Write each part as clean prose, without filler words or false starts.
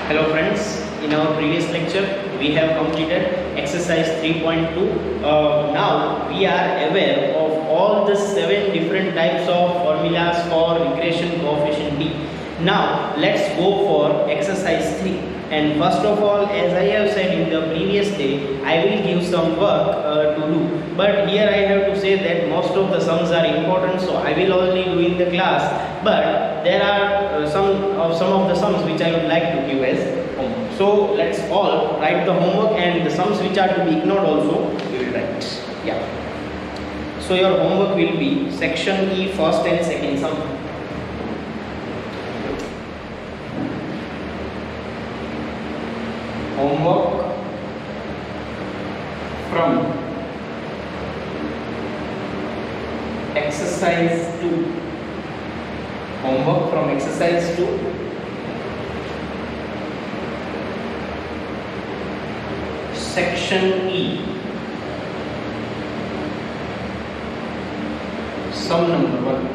Hello friends, in our previous lecture we have completed exercise 3.2. Now we are aware of all the 7 different types of formulas for regression coefficient D. Now let's go for exercise 3, and first of all, as I have said in the previous day, I will give some work to do, but here I have to say that most of the sums are important, so I will only do in the class, but there are some of the sums which I would like to give as homework. So let's all write the homework, and the sums which are to be ignored also we will write. Yeah. So your homework will be section E first and second sum. Homework from exercise 2. Homework from exercise 2. Section E. Sum number 1.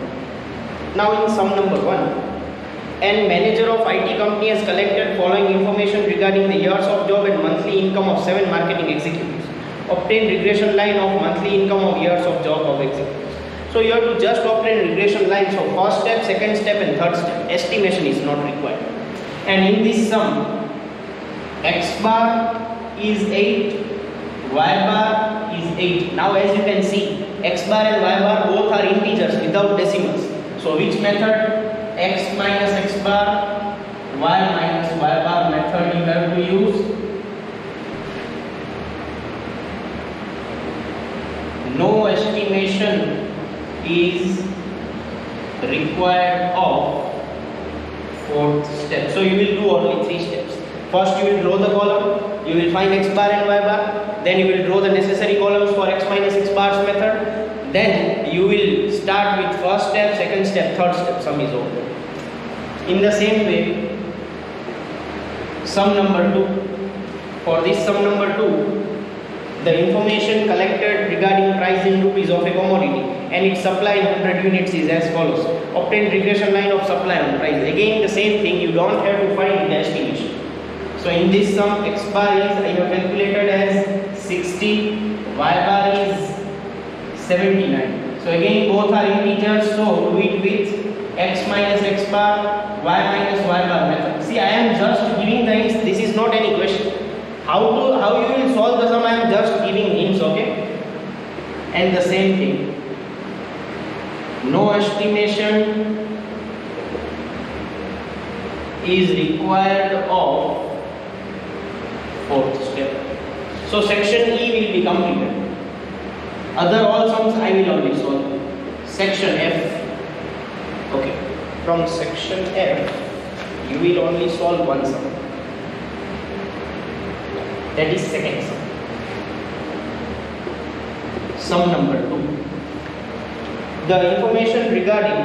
Now in sum number 1, an manager of IT company has collected following information regarding the years of job and monthly income of 7 marketing executives. Obtain regression line of monthly income of years of job of executives. So you have to just obtain regression lines of first step, second step and third step. Estimation is not required. And in this sum, X bar is 8, Y bar is 8. Now as you can see, X bar and Y bar both are integers without decimals. So which method? X minus X bar, Y minus Y bar method you have to use. No estimation is required of fourth step. So you will do only 3 steps. First you will draw the column, you will find X bar and Y bar, then you will draw the necessary columns for X minus X bars method. Then you will start with first step, second step, third step, sum is over. In the same way, sum number 2. For this sum number 2, the information collected regarding price in rupees of a commodity and its supply in 100 units is as follows. Obtain regression line of supply on price. Again the same thing, you don't have to find the estimation. So in this sum, X bar is I have calculated as 60, Y bar is 79. So again both are integers, so do it with X minus X bar, Y minus Y bar method. See, I am just giving the hints. This is not any question. How you will solve the sum, I am just giving hints, okay? And the same thing. No estimation is required of fourth step. So section E will be completed. Other all sums I will only solve. Section F. Okay. From section F, you will only solve one sum. That is second sum. Sum number 2. The information regarding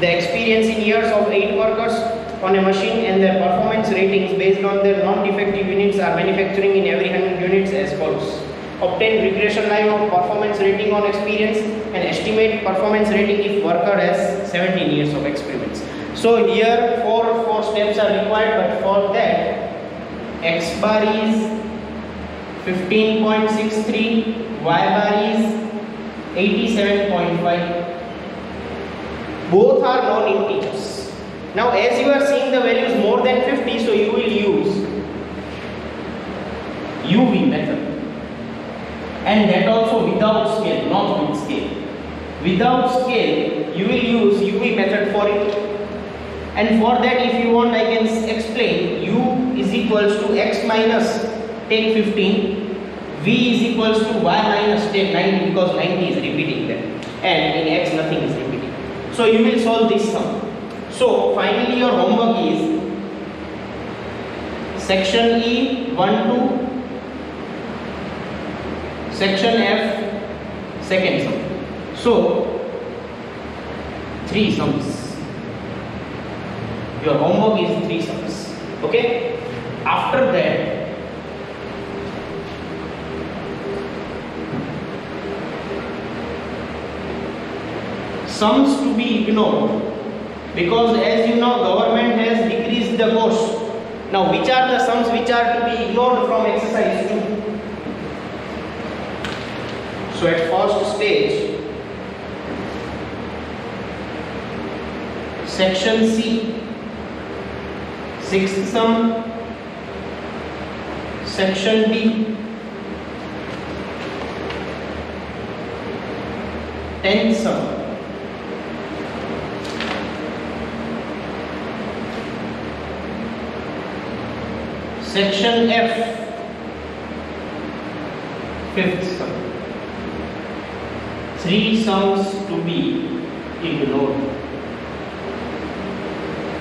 the experience in years of 8 workers on a machine and their performance ratings based on their non-defective units are manufacturing in every 100 units as follows. Obtain regression line of performance rating on experience and estimate performance rating if worker has 17 years of experience. So here four steps are required, but for that X bar is 15.63, Y bar is 87.5. Both are non-integers. Now as you are seeing the values more than 50, so you will use UV method. And that also without scale, not with scale. Without scale, you will use UV method for it. And for that, if you want, I can explain. U is equals to X minus take 15, V is equals to Y minus take 90, because 90 is repeating there, and in X nothing is repeating. So you will solve this sum. So finally your homework is section E 1 2, section F, second sum. So 3 sums. Your homework is 3 sums. Okay? After that, sums to be ignored, because as you know, government has decreased is the course. Now which are the sums which are to be ignored from exercise 2? So at first stage, section C, sixth sum, section D, 10th sum, section F, 5th sum. 3 sums to be ignored.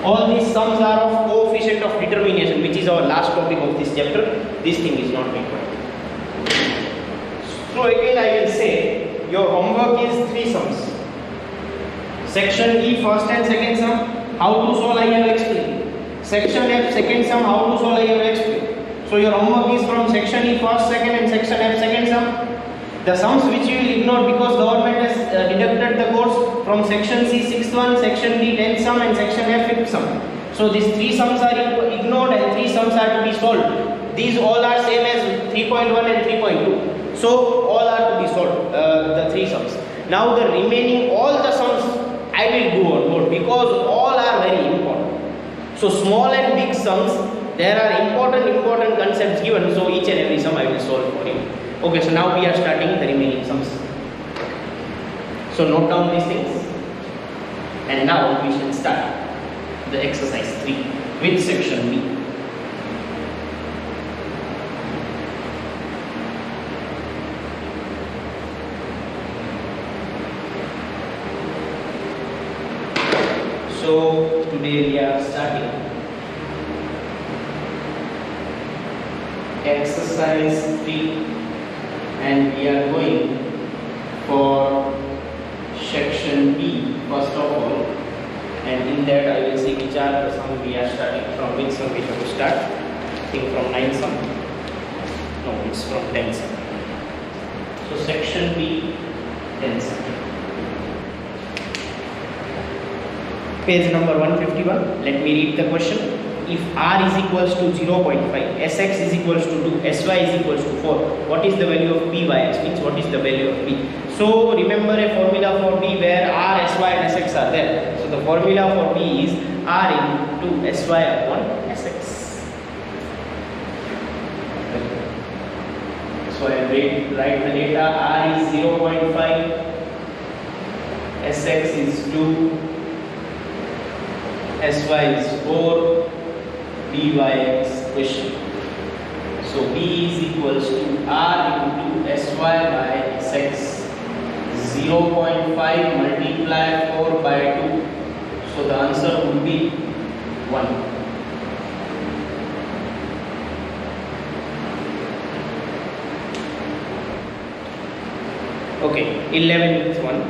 All these sums are of coefficient of determination, which is our last topic of this chapter. This thing is not required. So again I will say, your homework is 3 sums. Section E, first and second sum, how to solve I have explained. Section F, second sum, how to solve I have explained. So your homework is from section E, first, second, and section F, second sum. The sums which you will ignore because government has deducted the course from section C, 6th one, section D, 10th sum, and section F, 5th sum. So these 3 sums are ignored and 3 sums are to be solved. These all are same as 3.1 and 3.2. So all are to be solved, the 3 sums. Now the remaining all the sums I will go on board because all are very important. So small and big sums, there are important concepts given. So each and every sum I will solve for you. Okay, so now we are starting the remaining sums. So note down these things. And now we shall start the exercise 3 with section B. So today we are starting exercise 3 and we are going for section B first of all, and in that I will see which are the sum we are starting from. Which sum we have to start? I think from 9 sum. No, it's from 10 sum. So section B, 10 sum. Page number 151. Let me read the question. If R is equals to 0.5, Sx is equals to 2, Sy is equals to 4, what is the value of Pyx? Means what is the value of P? So remember a formula for P where R, Sy and Sx are there. So the formula for P is R into Sy upon Sx. So I write the data. R is 0.5, Sx is 2, Sy is 4, Pyx question. So P is equals to R into Sy by Sx. 0.5 multiply 4 by 2. So the answer would be 1. Okay, 11th one.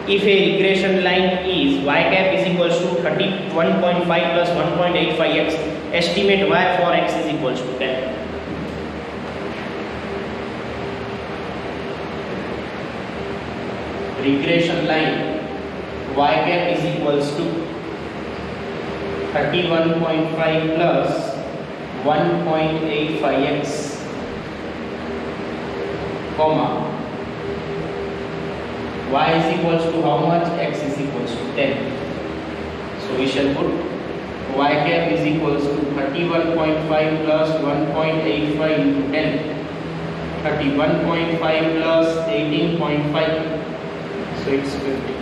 If a regression line is y cap is equals to 31.5 plus 1.85x, estimate y for x is equals to 10. Regression line y cap is equals to 31.5 plus 1.85x, comma y is equals to how much? X is equals to 10. So we shall put y cap is equals to 31.5 plus 1.85 into 10. 31.5 plus 18.5. So it's 50.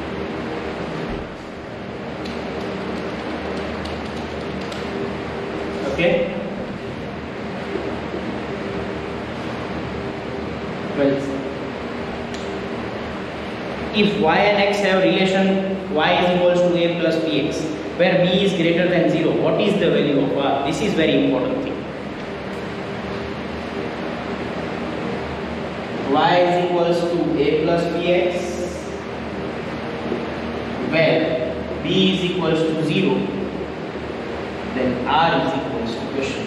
Okay. 12. If y and x have relation y is equals to a plus bx, where b is greater than 0, what is the value of r? This is very important thing. Y is equals to a plus bx, where b is equals to 0, then r is equals to question.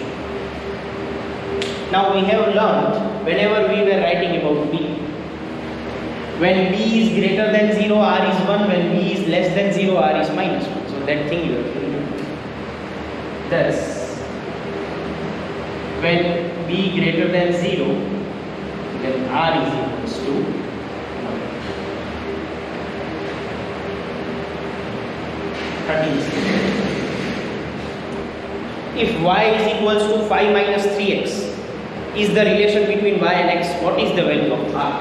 Now we have learned whenever we were writing about b, when b is greater than 0, r is 1. When b is less than 0, r is minus 1. So that thing you have to do. Thus, when b greater than 0, then r is equals to 13. If y is equals to 5 minus 3x is the relation between y and x, what is the value of r?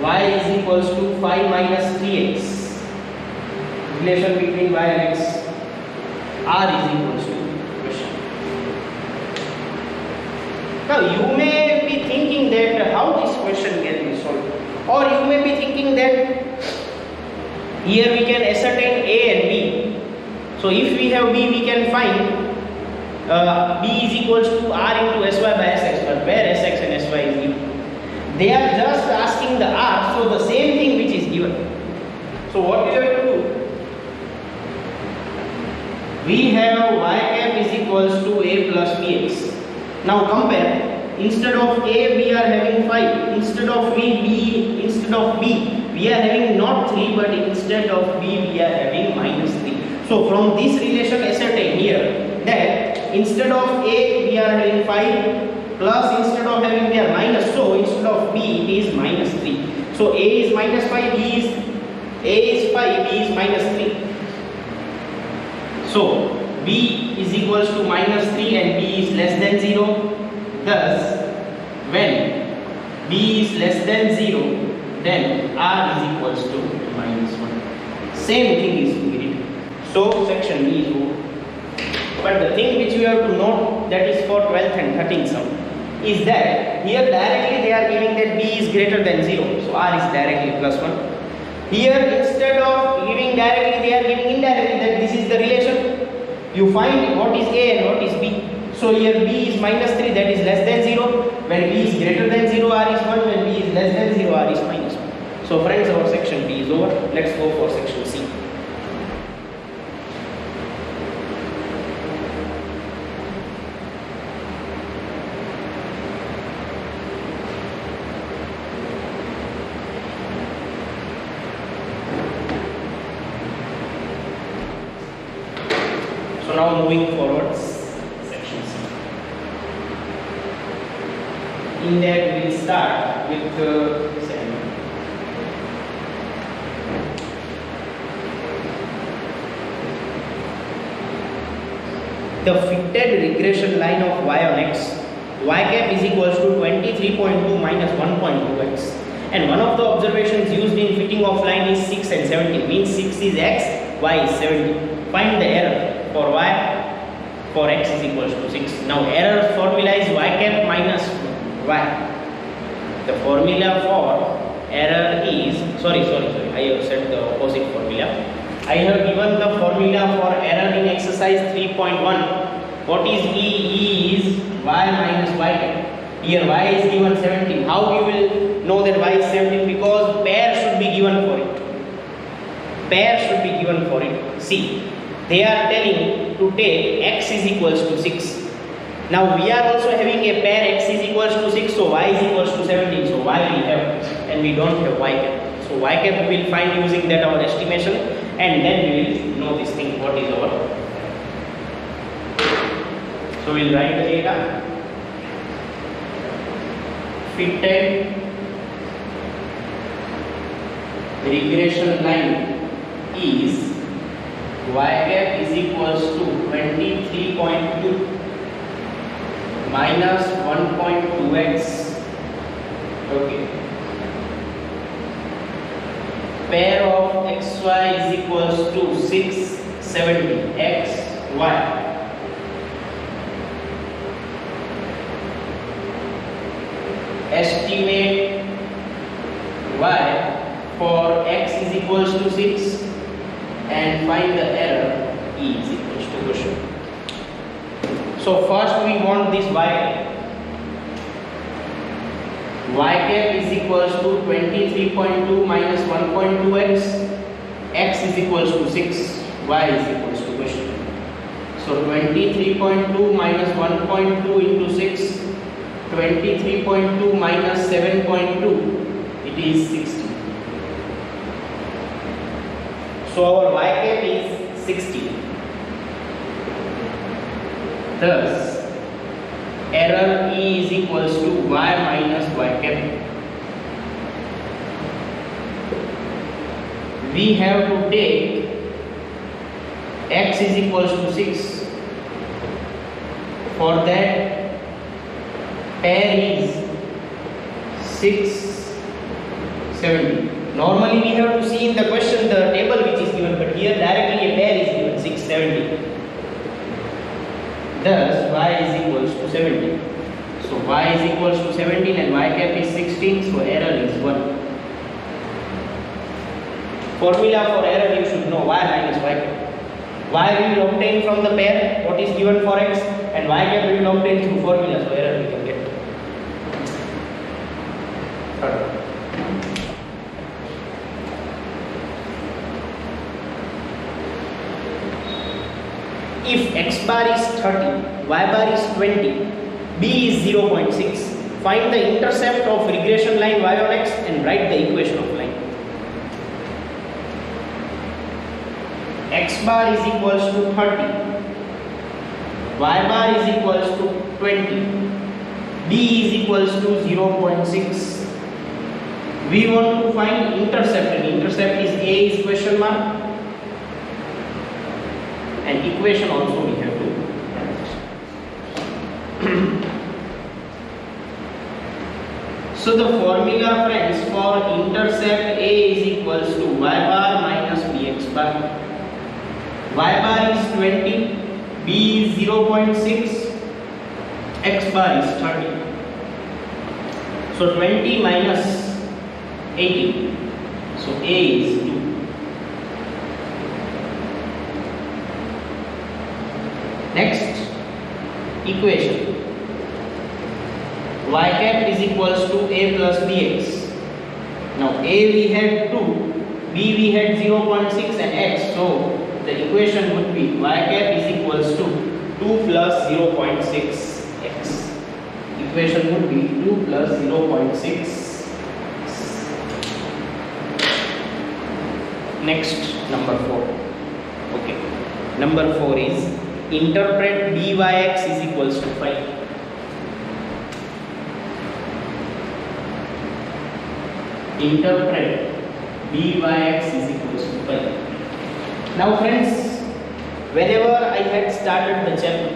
Y is equals to 5 minus 3x. Relation between y and x, r is equals to question. Now you may be thinking that how this question can be solved, or you may be thinking that here we can ascertain a and b. So if we have b, we can find b is equals to r into sy by sx, but where sx and sy is given. They are just asking the r, so the same thing which is given. So what we have to do? We have y cap is equals to a plus bx. Now compare. Instead of a, we are having 5. Instead of b, we are having not 3, but instead of b, we are having minus 3. So from this relation ascertain here that instead of a, we are having 5, plus instead of having we are minus. So instead of b, it is minus 3. So a is minus 5, a is 5, b is minus 3. So b is equals to minus 3 and b is less than 0. Thus, when b is less than 0, then r is equals to minus 1. Same thing is written. So section B is over. But the thing which you have to note, that is for 12th and 13th sum, is that here directly they are giving that b is greater than 0. So r is directly plus 1. Here instead of giving directly, they are giving indirectly, that this is the relation. You find what is a and what is b. So here b is minus 3, that is less than 0. When b is greater than 0, r is 1. When b is less than 0, r is minus 1. So friends, our section B is over. Let's go for section C. So now moving forwards, section C. In that we will start with the fitted regression line of y on x. Y cap is equals to 23.2 minus 1.2x. And one of the observations used in fitting of line is 6 and 17. Means 6 is x, y is 17. Find the error. For y, for x is equals to 6. Now error formula is y cap minus y. The formula for error is, sorry, I have said the opposite formula. I have given the formula for error in exercise 3.1. What is E? E is y minus y cap. Here y is given 17. How you will know that y is 17? Because pair should be given for it. Pair should be given for it. See. They are telling to take x is equals to 6. Now we are also having a pair x is equals to 6, so y is equals to 17. So y we have, and we don't have y cap. So y cap we will find using that our estimation, and then we will know this thing what is our. So we will write the data. Fitted regression line is y cap is equals to 23.2 minus 1.2x. Okay. Pair of xy is equals to 6, 70, x, y. Estimate y for x is equals to 6 and find the error E is equals to question. So first we want this y cap. Y cap is equals to 23.2 minus 1.2x. X is equals to 6. Y is equals to question. So 23.2 minus 1.2 into 6. 23.2 minus 7.2. It is 60. So our y cap is 60. Thus, error E is equals to y minus y cap. We have to take x is equals to 6. For that, pair is 670. Normally we have to see in the question the table which is given, but here directly a pair is given 670. Thus y is equals to 17. So y is equals to 17 and y cap is 16, so error is 1. Formula for error you should know, y minus y cap. Y we will obtain from the pair what is given for x, and y cap we will obtain through formula, so error we can get. If x bar is 30, y bar is 20, b is 0.6, find the intercept of regression line y on x and write the equation of line. X bar is equals to 30, y bar is equals to 20, b is equals to 0.6. We want to find intercept, and intercept is a is question mark, and equation also we have to write. So the formula, friends, for intercept a is equals to y bar minus bx bar. Y bar is 20, b is 0.6, x bar is 30. So 20 minus 80, so a is 2. Next equation, y cap is equals to a plus bx. Now a we had 2, b we had 0.6 and x, so the equation would be y cap is equals to 2 plus 0.6 x. Equation would be 2 plus 0.6. Next, number 4. Okay, number 4 is interpret byx is equals to 5. Interpret byx is equals to 5. Now friends, whenever I had started the chapter,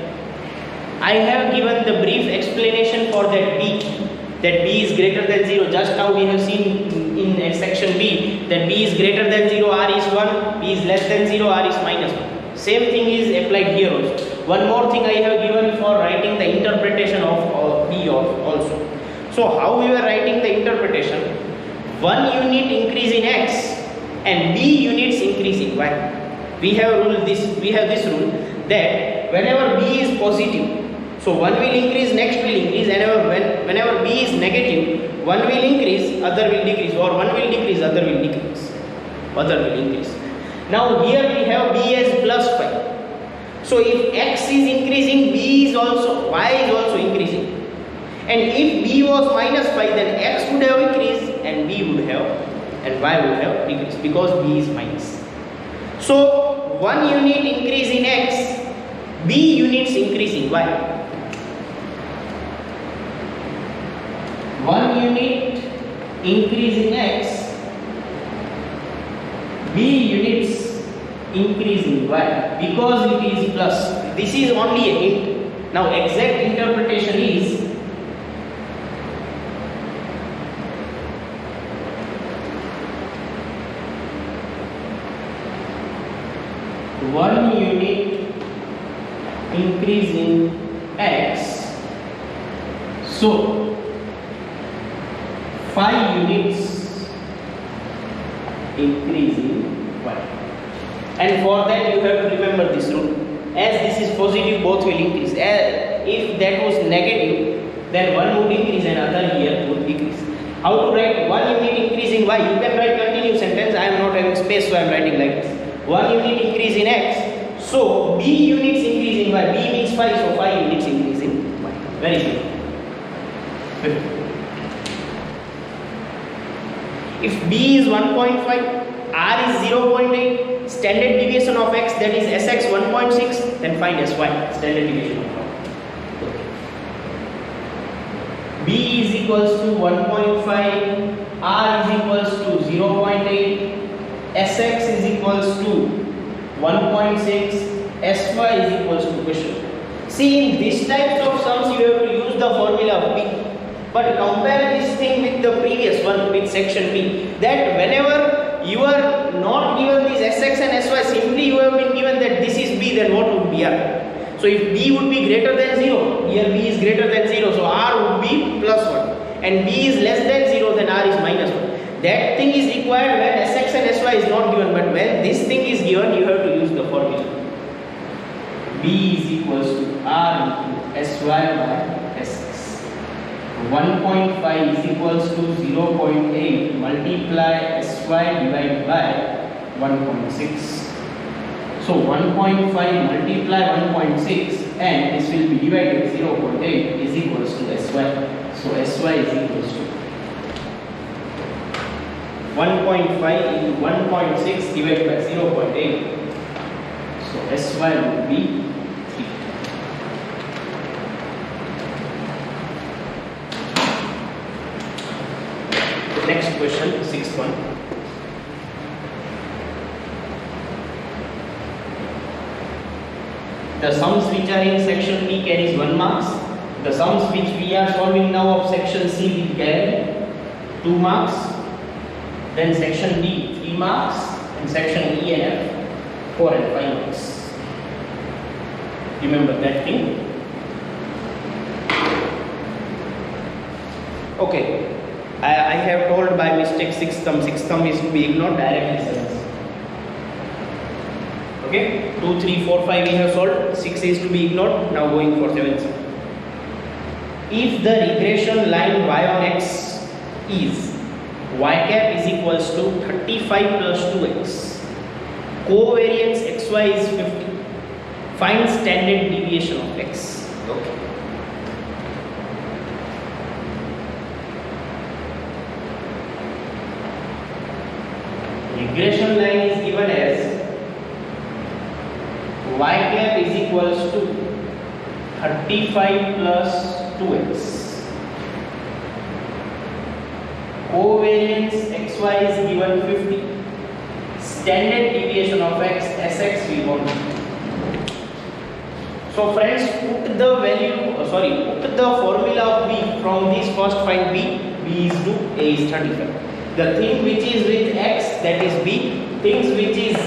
I have given the brief explanation for that b is greater than 0. Just now we have seen in section b that b is greater than 0, r is 1, b is less than 0, r is minus 1. Same thing is applied here also. One more thing I have given for writing the interpretation of b also. So how we were writing the interpretation? 1 unit increase in x and b units increase in y. We have this rule that whenever b is positive, so one will increase, next will increase, and whenever b is negative, one will increase, other will decrease, or one will decrease, other will decrease, other will increase. Now here we have b as plus 5. So if x is increasing, y is also increasing. And if b was minus 5, then x would have increased and y would have decreased because b is minus. So 1 unit increase in x, b units increase in y. 1 unit increase in x, b units increase in y because it is plus. This is only a hint. Now exact interpretation is 1 unit increase in x, so 5 units increase in y. And for that you have to remember this rule. As this is positive, both will increase. If that was negative, then one would increase and other here would decrease. How to write 1 unit increase in y? You can write continuous sentence. I am not having space, so I am writing like this. 1 unit increase in x, so b units increase in y. B means 5, so 5 units increase in y. Very simple. If b is 1.5, r is 0.8, standard deviation of x, that is sx 1.6, then find sy, standard deviation of y. equals to 1.5, r is equals to 0.8, sx is equals to 1.6, sy is equals to question. See, in these types of sums you have to use the formula of p. But compare this thing with the previous one, with section B, that whenever you are not given these sx and sy, simply you have been given that this is b, then what would be r? So if b would be greater than 0, here b is greater than 0, so r would be plus 1, and b is less than 0, then r is minus 1. That thing is required when sx and sy is not given, but when this thing is given, you have to use the formula. b is equals to r into sy by sx. 1.5 is equals to 0.8 multiply sy divided by 1.6. So 1.5 multiply 1.6 and this will be divided 0.8 is equals to sy. So sy is equals to 1.5 into 1.6 divided by 0.8. So sy would be 3. Next question, sixth one. The sums which are in section B carries 1 marks. The sums which we are solving now of section C will carry 2 marks. Then section D 3 marks, and section E and F 4 and 5 marks. Remember that thing. Okay. I have told by mistake sixth thumb is to be ignored, directly 7. Okay, 2, 3, 4, 5 we have solved, 6 is to be ignored, now going for 7th sum. If the regression line y on x is y cap is equals to 35 plus 2x, covariance xy is 50, find standard deviation of x. Okay. Regression line is given as y cap is equals to 35 plus 2x. Covariance xy is given 50. Standard deviation of x, sx we want. So friends, put the formula of b from this first find b is to a is 35. The thing which is with x, that is b, things which is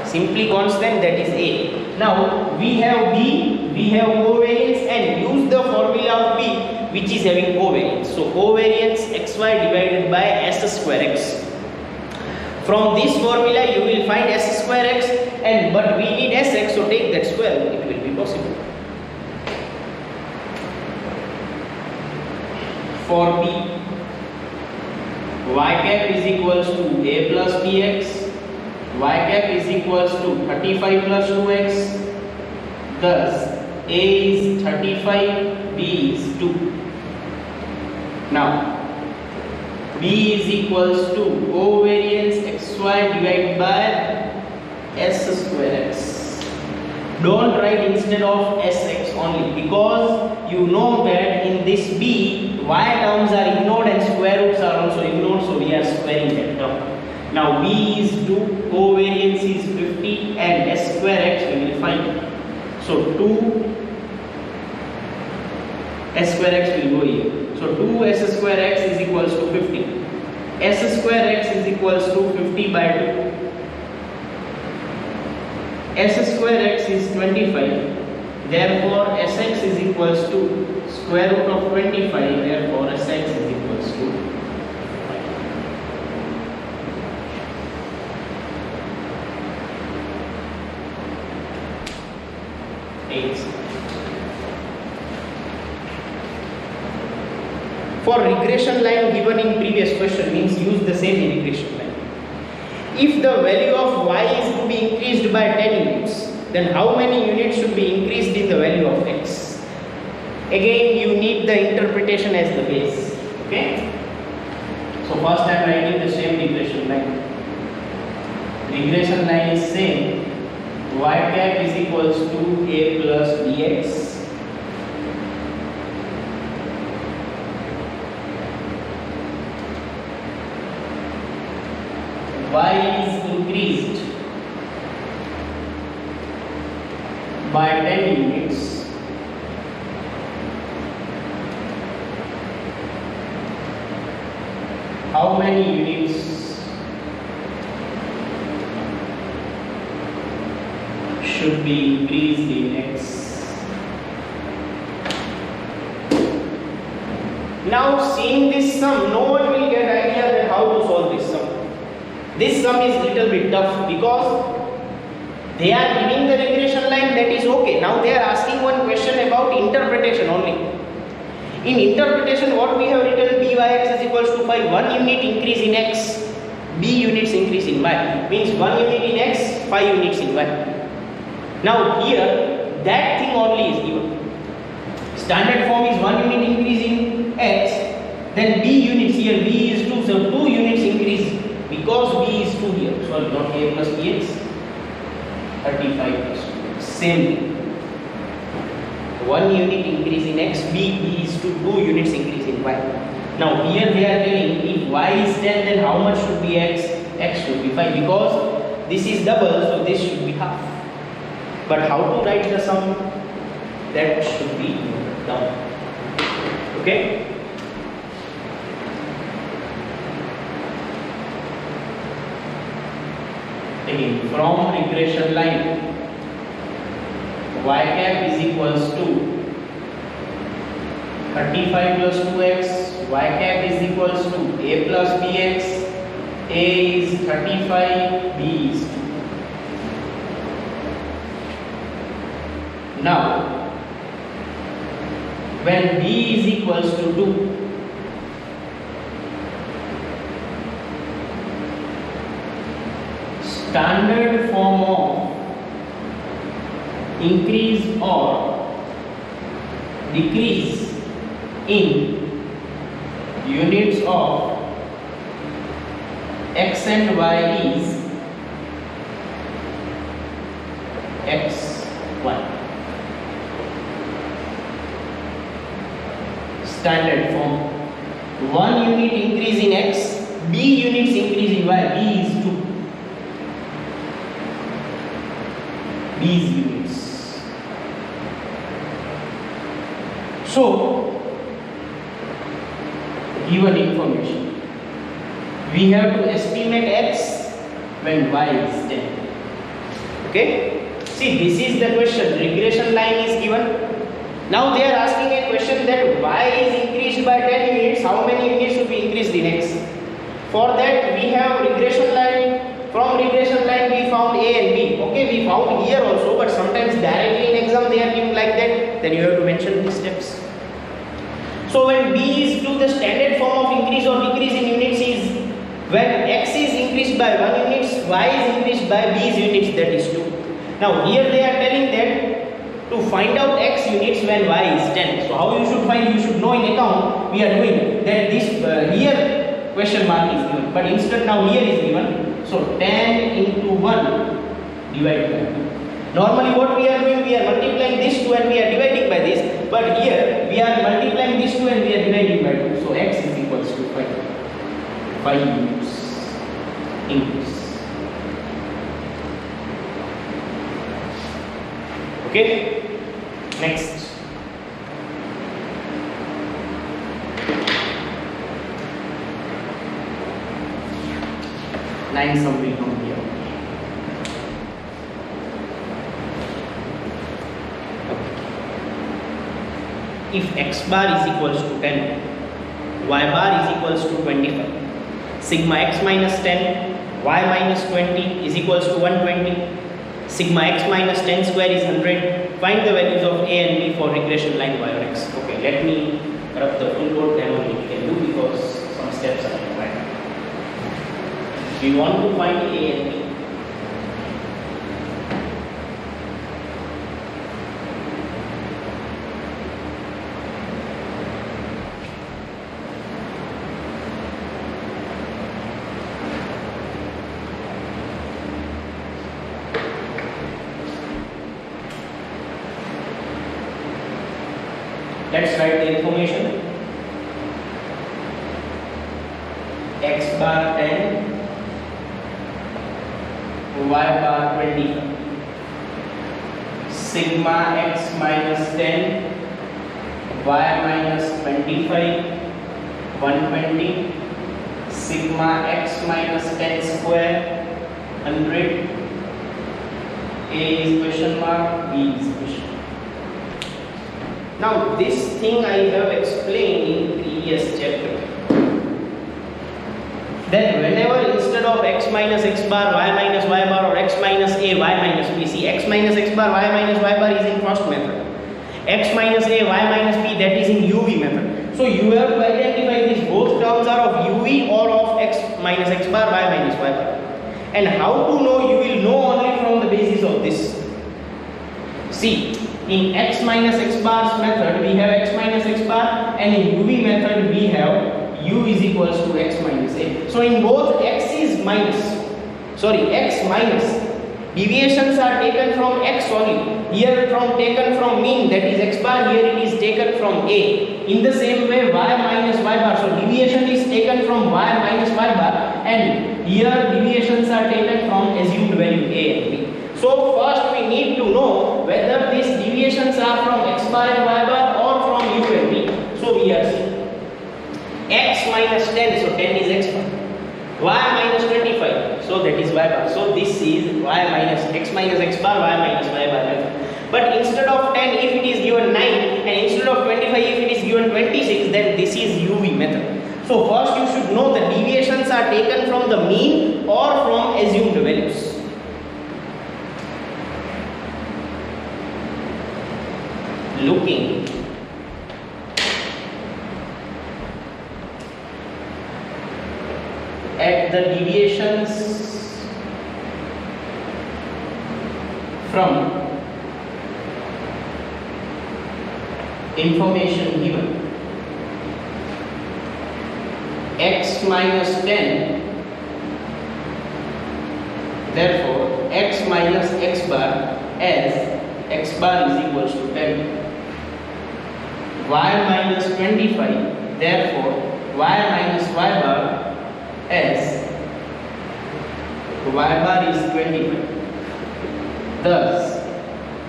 simply constant, that is a. Now we have b, we have covariance, and use the formula of b which is having covariance. So covariance xy divided by s square x. From this formula you will find s square x, and but we need sx, so take that square, it will be possible. For b, y cap is equals to a plus bx, y cap is equals to 35 plus 2x, thus a is 35, b is 2. Now b is equals to covariance xy divided by s square x. Don't write instead of sx only, because you know that in this b y terms are ignored and square roots are also ignored, so we are squaring that term. Now b is 2, covariance is 50, and s square x we will find. So 2 s square x will go here. So 2 s square x is equals to 50. S square x is equals to 50 by 2. S square x is 25. Therefore sx is equals to square root of 25. Therefore sx is equals to 8. For regression line given in previous question, means use the same regression line. If the value of y is to be increased by 10 units, then how many units should be increased in the value of x? Again, you need the interpretation as the base. Okay? So first I am writing the same regression line. Regression line is same. Y cap is equals to a plus bx. increased by 10 units, how many units should be increased in X? Now seeing this sum, no one will get idea that how to solve this sum. This sum is little bit tough because they are giving the regression line, that is okay. Now they are asking one question about interpretation only. In interpretation, what we have written, byx is equals to 5, 1 unit increase in x, b units increase in y, means 1 unit in x, 5 units in y. Now here, that thing only is given. Standard form is 1 unit increase in x, then b units, here b is 2, so 2 units increase because b is 2 here, so not a plus bx, 35 plus 2, same thing. 1 unit increase in x, b is to 2 units increase in y. Now here they are telling if y is 10, then how much should be x? X should be 5 because this is double, so this should be half. But how to write the sum? That should be down. Okay? Again, from regression line, y cap is equals to 35 plus 2x, y cap is equals to a plus bx, a is 35, b is 2. Now, when b is equals to 2, standard form of increase or decrease in units of x and y is x1. Standard form, 1 unit increase in x, b units increase in y, b is 2. These units. So, given information, we have to estimate x when y is 10. Okay? See, this is the question. Regression line is given. Now they are asking a question that y is increased by 10 units. How many units should be increased in x? For that, we have regression line. From regression line we found a and b. Okay, we found here also, but sometimes directly in exam they are giving like that. Then you have to mention these steps. So when b is 2, the standard form of increase or decrease in units is when x is increased by 1 units, y is increased by b's units, that is 2. Now here they are telling that to find out x units when y is 10. So how you should find? You should know in account we are doing that this here question mark is given, but instead now here is given. So 10 into 1 divided by 2. Normally what we are doing, we are multiplying this 2 and we are dividing by this. But here we are multiplying this 2 and we are dividing by 2. So x is equals to 5. 5 units increase. Okay? Next. Sum will come here. Okay. If x bar is equals to 10, y bar is equals to 25, sigma x minus 10, y minus 20 is equals to 120, sigma x minus 10 square is 100. Find the values of a and b for regression line y or x. Okay, let me rub the full code, then only we can do because some steps are required. We want to find a and b. Let's write the information. X bar 10, y bar 25. Sigma x minus 10 y minus 25 120. Sigma x minus 10 square 100. A is question mark, B is question mark. Now this thing I have explained in previous chapter. Then whenever instead of x minus x bar, y minus y bar, or x minus a, y minus b, see x minus x bar, y minus y bar is in first method. X minus a, y minus b, that is in UV method. So you have to identify these both terms are of UV or of x minus x bar, y minus y bar. And how to know? You will know only from the basis of this. See, in x minus x bar's method we have x minus x bar, and in UV method we have u is equals to x minus a. So in both x minus, deviations are taken from x only. Here taken from mean, that is x bar, here it is taken from a. In the same way y minus y bar, so deviation is taken from y minus y bar, and here deviations are taken from assumed value a and b. So first we need to know whether these deviations are from x bar and y bar or from u and b. So we are seeing x minus 10, so 10 is x bar. Y minus 25, so that is y bar. So this is y minus x minus x bar, y minus y bar method. But instead of 10, if it is given 9, and instead of 25, if it is given 26, then this is UV method. So first you should know the deviations are taken from the mean or from assumed values. Looking at the deviations from information given, x minus 10, therefore x minus x bar as x bar is equals to 10, y minus 25, therefore y minus y bar as y bar is 25. Thus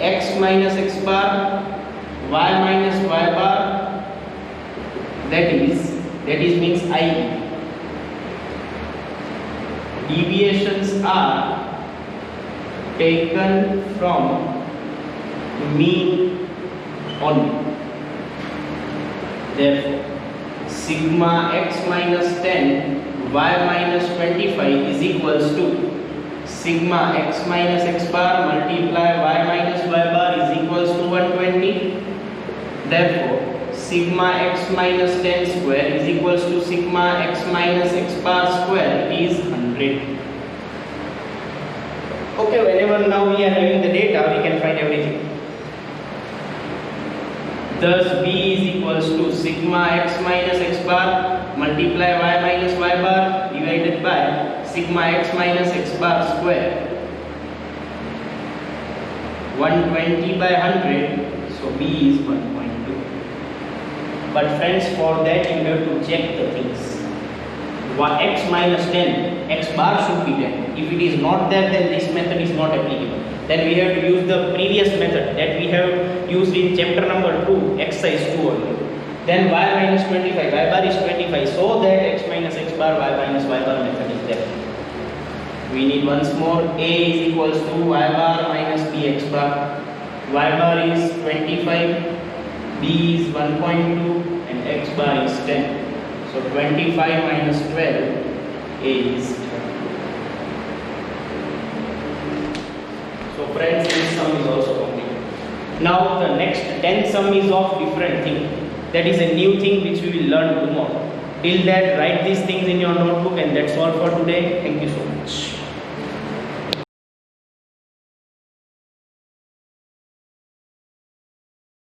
x minus x bar, y minus y bar, that is means I. Deviations are taken from mean only. Therefore sigma x minus 10 y minus 25 is equals to sigma x minus x bar multiply y minus y bar is equals to 120. Therefore sigma x minus 10 square is equals to sigma x minus x bar square, it is 100. Okay, whenever now we are having the data, we can find everything. Thus b is equals to sigma x minus x bar multiply y minus y bar divided by sigma x minus x bar square, 120 by 100, so b is 1.2. But friends, for that you have to check the things. X minus 10, x bar should be 10. If it is not there, then this method is not applicable. Then we have to use the previous method that we have used in chapter number 2, exercise 2 only. Then y minus 25, y bar is 25, so that x minus x bar, y minus y bar method is there. We need once more, a is equals to y bar minus bx bar. Y bar is 25, b is 1.2, and x bar is 10. So 25 minus 12 is 30. So friends, this sum is also complete. Now the next 10th sum is of different thing. That is a new thing which we will learn tomorrow. Till that, write these things in your notebook, and that's all for today. Thank you so much.